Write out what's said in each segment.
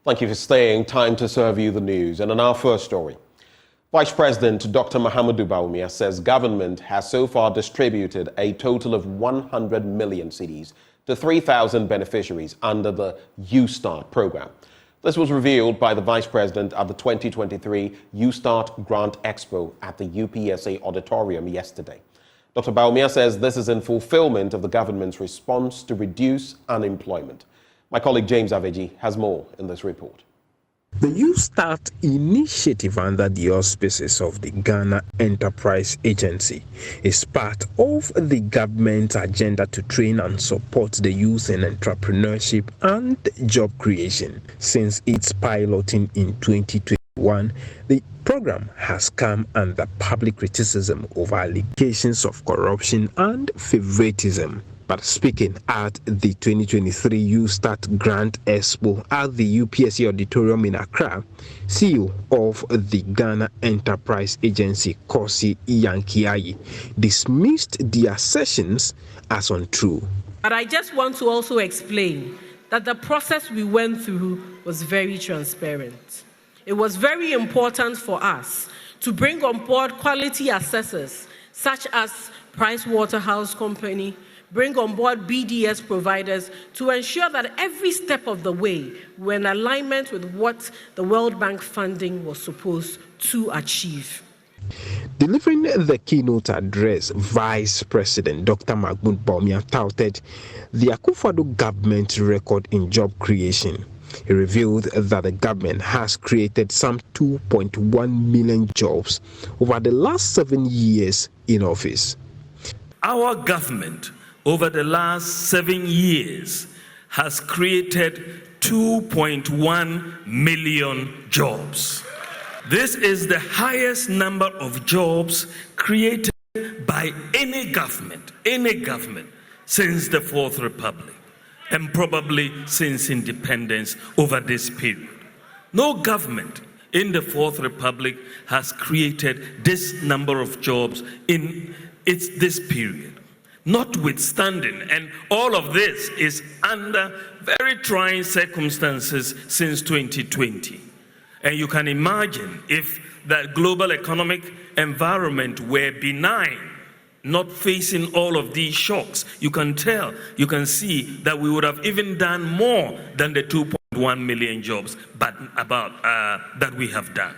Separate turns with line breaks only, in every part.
Thank you for staying. Time to serve you the news. And in our first story, Vice President Dr Mahamudu Bawumia says government has so far distributed a total of 100 million cedis to 3,000 beneficiaries under the U-Start program. This was revealed by the Vice President at the 2023 U-Start Grant Expo at the UPSA Auditorium yesterday. Dr Bawumia says this is in fulfillment of the government's response to reduce unemployment. My colleague James Aveji has more in this report.
The U-Start initiative under the auspices of the Ghana Enterprise Agency is part of the government's agenda to train and support the youth in entrepreneurship and job creation. Since its piloting in 2021, the program has come under public criticism over allegations of corruption and favoritism. But speaking at the 2023 U-Start Grant Expo at the UPSA Auditorium in Accra, CEO of the Ghana Enterprise Agency, Kosi Yankiayi, dismissed the assertions as untrue.
But I just want to also explain that the process we went through was very transparent. It was very important for us to bring on board quality assessors such as PricewaterhouseCoopers, bring on board BDS providers to ensure that every step of the way we're in alignment with what the World Bank funding was supposed to achieve.
Delivering the keynote address, Vice President Dr Mahamudu Bawumia touted the Akufo-Addo government record in job creation. He revealed that the government has created some 2.1 million jobs over the last 7 years in office.
Our government over the last 7 years has created 2.1 million jobs. This is the highest number of jobs created by any government since the Fourth Republic, and probably since independence over this period. No government in the Fourth Republic has created this number of jobs in this period. Notwithstanding, and all of this is under very trying circumstances since 2020. And you can imagine if the global economic environment were benign, not facing all of these shocks, you can see that we would have even done more than the 2.1 million jobs that we have done.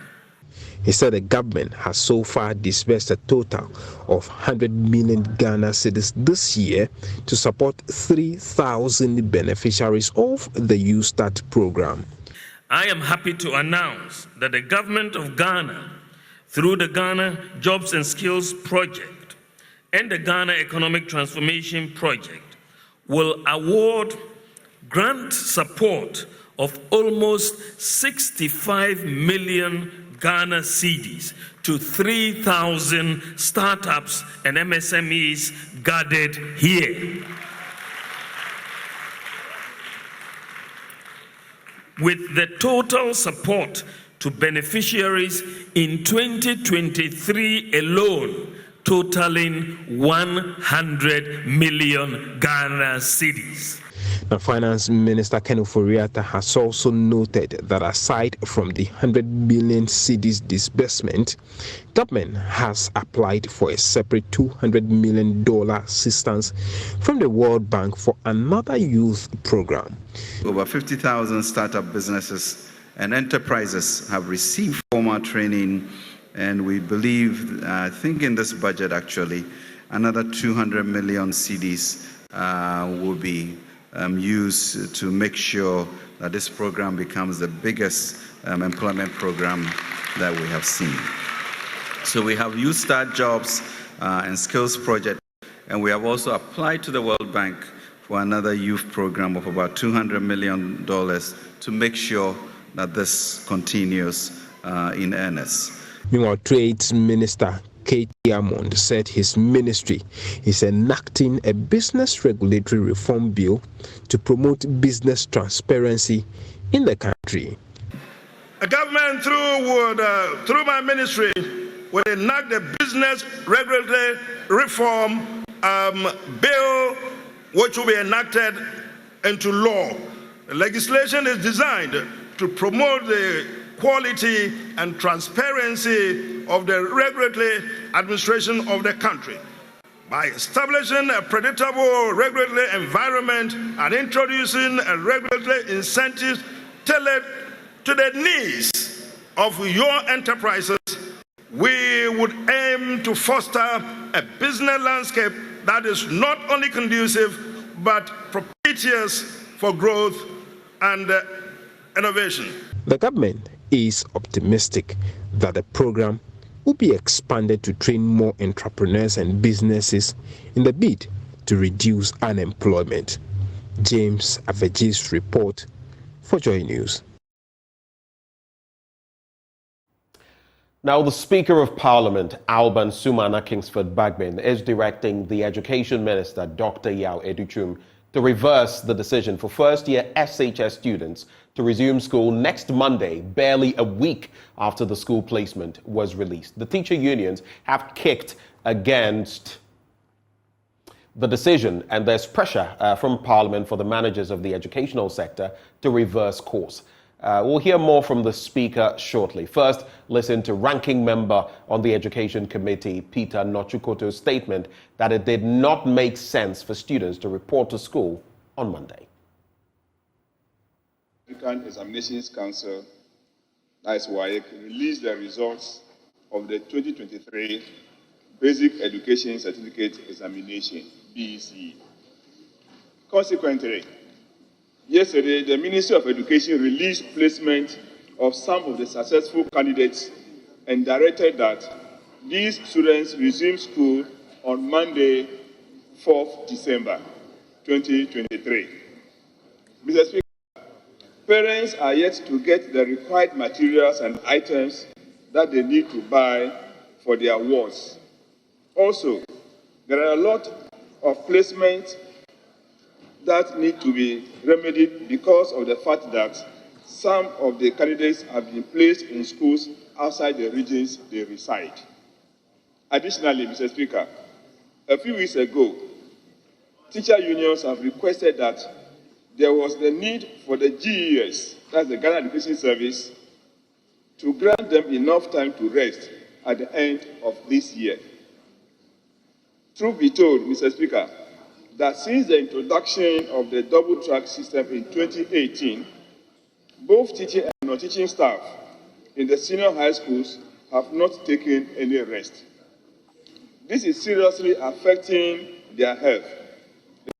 He said the government has so far disbursed a total of 100 million Ghana cedis this year to support 3,000 beneficiaries of the U-Start program.
I am happy to announce that the government of Ghana, through the Ghana Jobs and Skills Project and the Ghana Economic Transformation Project, will award grant support of almost 65 million Ghana cedis to 3,000 startups and MSMEs gathered here. With the total support to beneficiaries in 2023 alone, totaling 100 million Ghana cedis.
The Finance Minister Ken Ofori-Atta has also noted that aside from the 100 million cedis disbursement, government has applied for a separate $200 million assistance from the World Bank for another youth program.
Over 50,000 startup businesses and enterprises have received formal training, and we believe, I think in this budget actually, another 200 million cedis will be used to make sure that this program becomes the biggest employment program that we have seen. So we have Youth Start Jobs and Skills Project, and we have also applied to the World Bank for another youth program of about $200 million to make sure that this continues in earnest.
Meanwhile, Trade Minister Kate Diamond said his ministry is enacting a business regulatory reform bill to promote business transparency in the country.
A government through my ministry will enact the business regulatory reform bill, which will be enacted into law. The legislation is designed to promote the quality and transparency of the regulatory administration of the country by establishing a predictable regulatory environment and introducing a regulatory incentives tailored to the needs of your enterprises. We would aim to foster a business landscape that is not only conducive but propitious for growth and innovation.
The government is optimistic that the program will be expanded to train more entrepreneurs and businesses in the bid to reduce unemployment. James Aveji's report for JoyNews.
Now, the Speaker of Parliament, Alban Sumana Kingsford Bagbin, is directing the Education Minister, Dr. Yao Educhum, to reverse the decision for first-year SHS students to resume school next Monday, barely a week after the school placement was released. The teacher unions have kicked against the decision, and there's pressure from Parliament for the managers of the educational sector to reverse course. We'll hear more from the Speaker shortly. First, listen to Ranking Member on the Education Committee, Peter Nochukoto's statement that it did not make sense for students to report to school on Monday.
African Examinations Council, that's WAEC, released the results of the 2023 Basic Education Certificate Examination, BEC. Consequently, yesterday, the Ministry of Education released placement of some of the successful candidates and directed that these students resume school on Monday, 4th December 2023. Mr. Speaker, parents are yet to get the required materials and items that they need to buy for their awards. Also, there are a lot of placements that need to be remedied because of the fact that some of the candidates have been placed in schools outside the regions they reside. Additionally, Mr. Speaker, a few weeks ago, teacher unions have requested that there was the need for the GES, that's the Ghana Education Service, to grant them enough time to rest at the end of this year. Truth be told, Mr. Speaker, that since the introduction of the double-track system in 2018, both teaching and non-teaching staff in the senior high schools have not taken any rest. This is seriously affecting their health.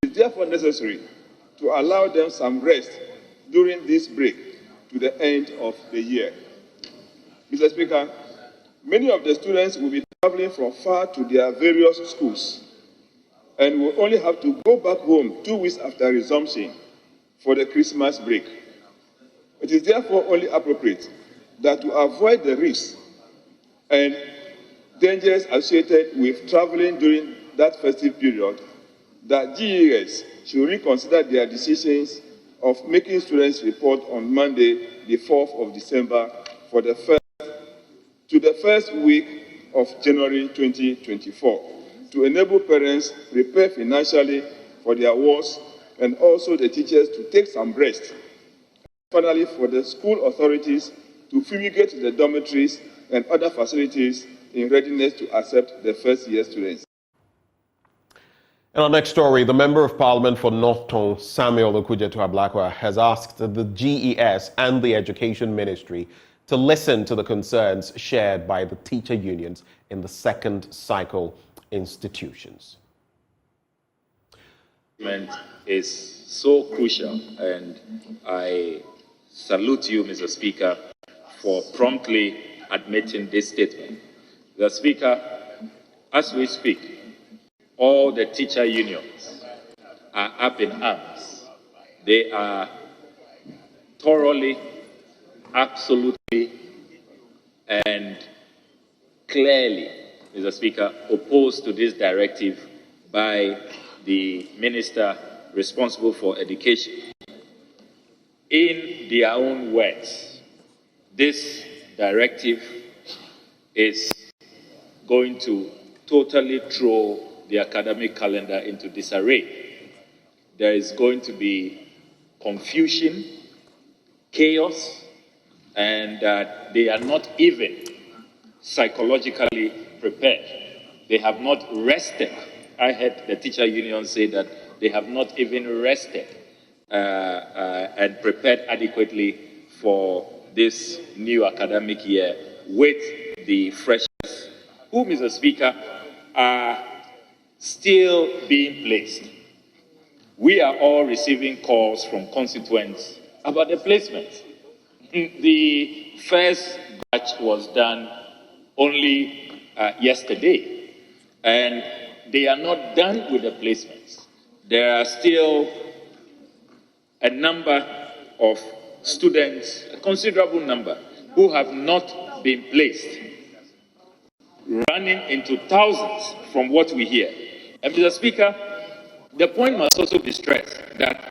It is therefore necessary to allow them some rest during this break to the end of the year. Mr. Speaker, many of the students will be traveling from far to their various schools and will only have to go back home 2 weeks after resumption for the Christmas break. It is therefore only appropriate that to avoid the risks and dangers associated with traveling during that festive period, that GES should reconsider their decisions of making students report on Monday, the 4th of December, for the first week of January 2024, to enable parents prepare financially for their awards and also the teachers to take some rest. Finally, for the school authorities to fumigate the dormitories and other facilities in readiness to accept the first-year students.
In our next story, the Member of Parliament for North Tongue, Samuel Okudzeto Ablakwa, has asked the GES and the Education Ministry to listen to the concerns shared by the teacher unions in the second cycle institutions.
Is so crucial, and I salute you, Mr. Speaker, for promptly admitting this statement. The Speaker, as we speak, all the teacher unions are up in arms. They are thoroughly, absolutely, and clearly, Mr. Speaker, opposed to this directive by the minister responsible for education. In their own words, this directive is going to totally throw the academic calendar into disarray. There is going to be confusion, chaos, and they are not even psychologically prepared. They have not rested. I heard the teacher union say that they have not even rested and prepared adequately for this new academic year with the freshers, who, Mr. Speaker, are still being placed. We are all receiving calls from constituents about the placement. The first batch was done only yesterday, and they are not done with the placements. There are still a number of students, a considerable number, who have not been placed, running into thousands from what we hear. And Mr. Speaker, the point must also be stressed that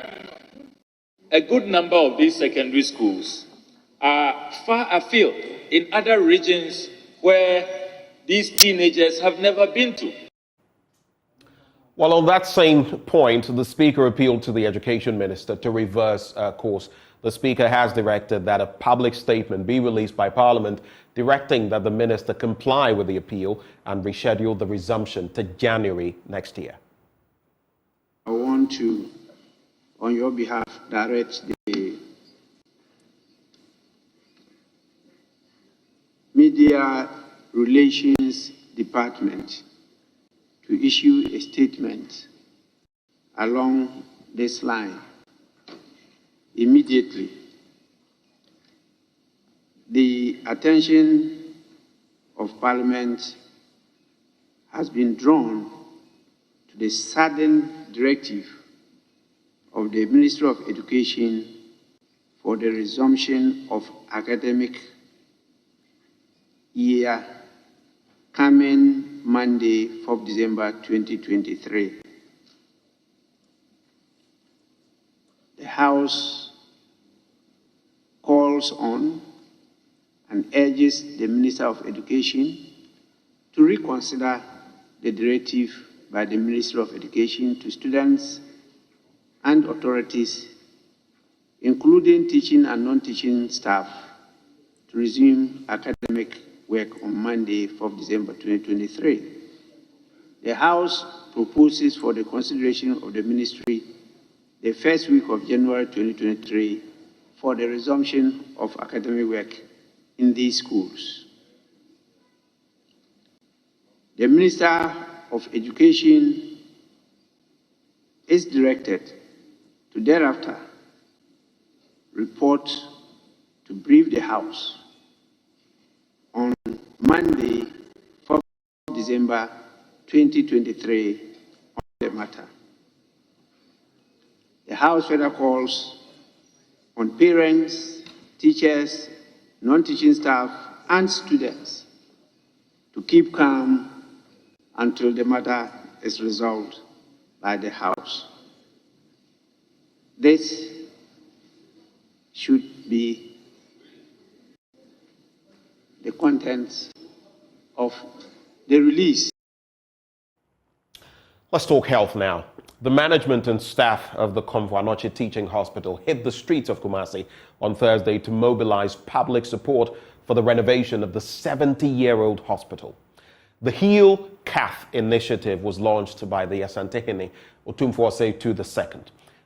a good number of these secondary schools are far afield in other regions where these teenagers have never been to.
Well, on that same point, the Speaker appealed to the Education Minister to reverse course. The Speaker has directed that a public statement be released by Parliament directing that the Minister comply with the appeal and reschedule the resumption to January next year.
I want to, on your behalf, direct the Media Relations Department to issue a statement along this line immediately. The attention of Parliament has been drawn to the sudden directive of the Ministry of Education for the resumption of academic year coming Monday, 4th December 2023. The House calls on and urges the Minister of Education to reconsider the directive by the Ministry of Education to students and authorities, including teaching and non-teaching staff, to resume academic work on Monday, 4th December 2023. The House proposes for the consideration of the Ministry the first week of January 2023 for the resumption of academic work in these schools. The Minister of Education is directed to thereafter report to brief the House on Monday, 4th December 2023 on the matter. The House further calls on parents, teachers, non-teaching staff, and students to keep calm until the matter is resolved by the House. This should be the contents of the release.
Let's talk health now. The management and staff of the Komfo-Anokye Teaching Hospital hit the streets of Kumasi on Thursday to mobilize public support for the renovation of the 70-year-old hospital. The Heal CAF initiative was launched by the Asantehene Otumfuose II.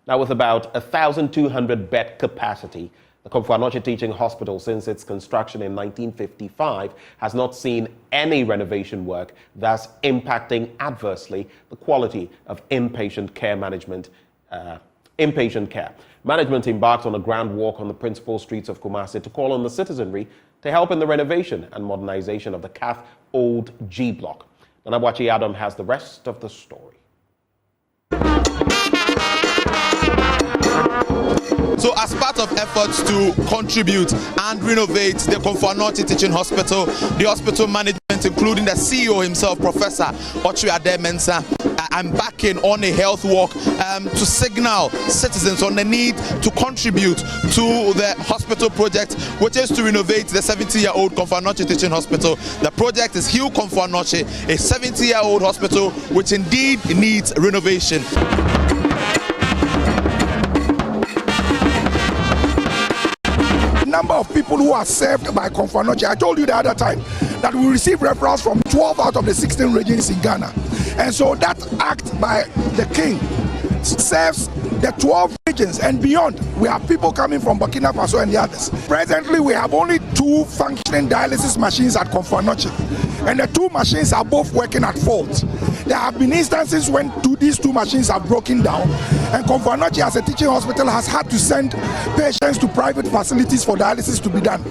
Now, with about 1,200 bed capacity, the Komfo-Anokye Teaching Hospital, since its construction in 1955, has not seen any renovation work, thus impacting adversely the quality of inpatient care management. Management embarked on a grand walk on the principal streets of Kumasi to call on the citizenry to help in the renovation and modernization of the CAF Old G Block. Nanabwachi Adam has the rest of the story.
So as part of efforts to contribute and renovate the Komfo-Anokye Teaching Hospital, the hospital management, including the CEO himself, Professor Ochiade Mensah, I'm backing on a health walk to signal citizens on the need to contribute to the hospital project, which is to renovate the 70-year-old Komfo-Anokye Teaching Hospital. The project is Heal Komfo-Anokye, a 70-year-old hospital which indeed needs renovation.
number of people who are served by Komfanoche, I told you the other time that we receive referrals from 12 out of the 16 regions in Ghana. And so that act by the king serves the 12 regions and beyond. We have people coming from Burkina Faso and the others. Presently, we have only 2 functioning dialysis machines at Komfanoche, and the 2 machines are both working at fault. There have been instances when these 2 machines have broken down, and Komfanoche as a teaching hospital has had to send patients to private facilities for dialysis to be done.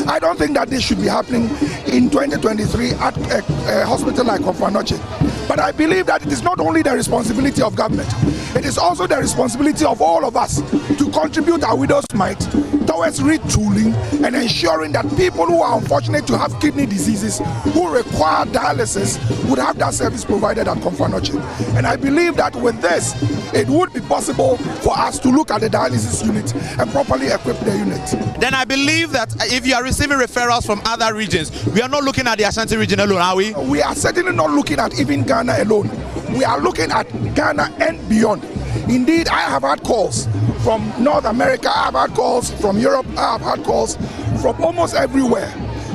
I don't think that this should be happening in 2023 at a hospital like Komfanoche. But I believe that it is not only the responsibility of government, it is also the responsibility of all of us to contribute our widow's mite towards retooling and ensuring that people who are unfortunate to have kidney diseases who require dialysis would have that service provided at Komfanoche. And I believe that with this, it would be possible for us to look at the dialysis unit and properly equip the unit.
Then I believe that if you are receiving referrals from other regions, we are not looking at the Ashanti region alone, are we?
We are certainly not looking at even Ghana alone. We are looking at Ghana and beyond. Indeed, I have had calls from North America, I have had calls from Europe, I have had calls from almost everywhere.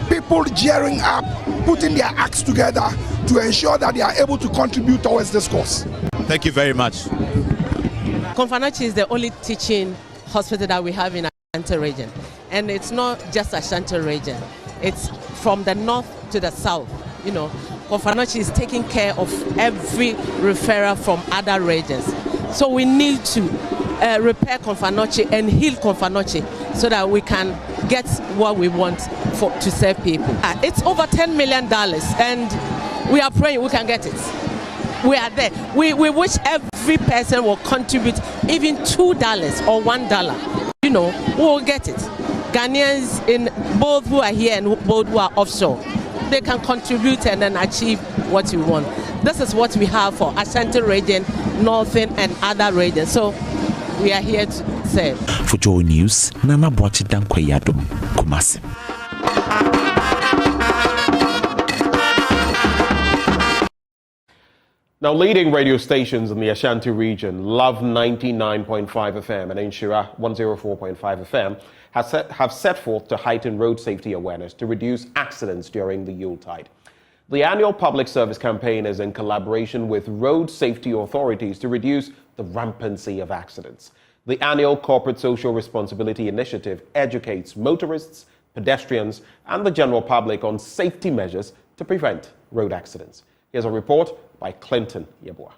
People gearing up, putting their acts together to ensure that they are able to contribute towards this cause.
Thank you very much.
Komfanoche is the only teaching hospital that we have in Ashanti region. And it's not just Ashanti region. It's from the north to the south. You know, Komfanoche is taking care of every referral from other regions. So we need to repair Komfanoche and heal Komfanoche so that we can get what we want to serve people. It's over $10 million and we are praying we can get it. We are there. We wish every person will contribute even $2 or $1. You know, we will get it. Ghanaians, in both who are here and both who are offshore, they can contribute and then achieve what we want. This is what we have for Ashanti region, Northern and other regions. So we are here to serve.
For JoyNews, Nana Boachi Dankwayadum, Kumasi.
Now, leading radio stations in the Ashanti region, Love 99.5 FM and Inshira 104.5 FM, have set forth to heighten road safety awareness to reduce accidents during the Yuletide. The annual public service campaign is in collaboration with road safety authorities to reduce the rampancy of accidents. The annual Corporate Social Responsibility Initiative educates motorists, pedestrians, and the general public on safety measures to prevent road accidents. Here's a report by Clinton Yeboah.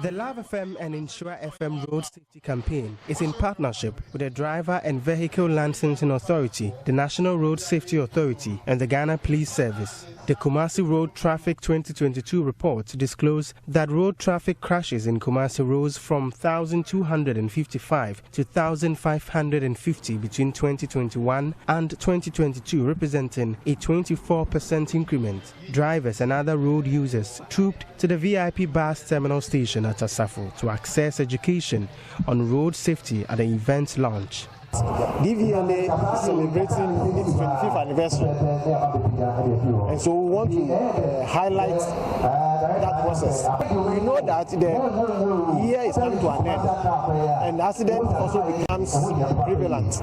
The Love FM and Insure FM Road Safety Campaign is in partnership with the Driver and Vehicle Licensing Authority, the National Road Safety Authority, and the Ghana Police Service. The Kumasi Road Traffic 2022 report disclosed that road traffic crashes in Kumasi rose from 1,255 to 1,550 between 2021 and 2022, representing a 24% increment. Drivers and other road users trooped to the VIP bus terminal station at Asafo to access education on road safety at the event's launch.
DVLA is celebrating its 25th anniversary, and so we want to highlight that process. We know that the year is coming to an end, and accident also becomes prevalent,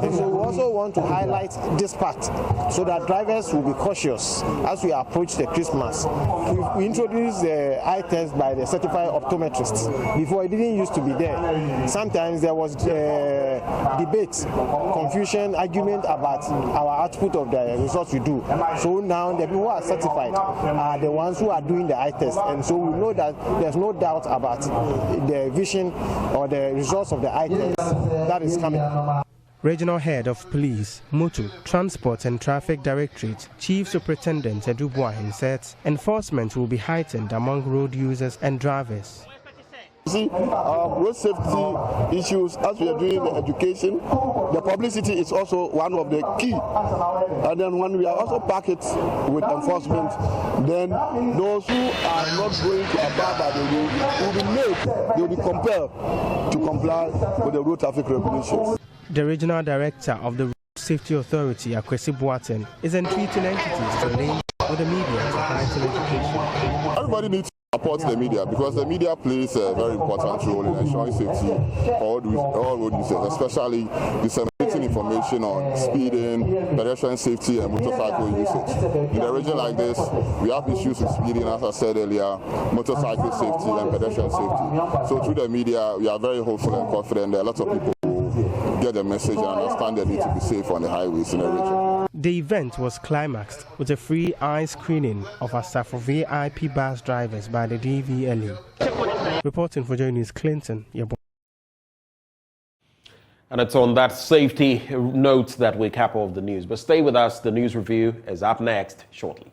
and so we also want to highlight this part so that drivers will be cautious as we approach the Christmas. We introduced the eye test by the certified optometrists. Before, it didn't used to be there. Sometimes there was debate, confusion, argument about our output of the results we do. So now the people who are certified are the ones who are doing the eye test, and so we know that there's no doubt about the vision or the results of the eye test that is coming.
Regional Head of Police, Motor, Transport and Traffic Directorate, Chief Superintendent Edu Boahin said enforcement will be heightened among road users and drivers.
See, road safety issues, as we are doing the education, the publicity is also one of the key. And then when we are also packed with enforcement, then those who are not going to abide by the rule will be made, they will be compelled to comply with the road traffic regulations.
The Regional Director of the Road Safety Authority, Akwasi Agyemang, is entreating entities to link with the media to heighten education.
Everybody needs to support the media because the media plays a very important role in ensuring safety for all road users, especially disseminating
getting information on speeding, pedestrian safety, and motorcycle usage. In a region like this, we have issues with speeding, as I said earlier, motorcycle safety and pedestrian safety. So through the media, we are very hopeful and confident that a lot of people will get the message and understand the need to be safe on the highways in the region.
The event was climaxed with a free eye screening of ASTA for VIP bus drivers by the DVLE. Reporting for JoyNews, Clinton.
And it's on that safety note that we cap off the news. But stay with us. The news review is up next shortly.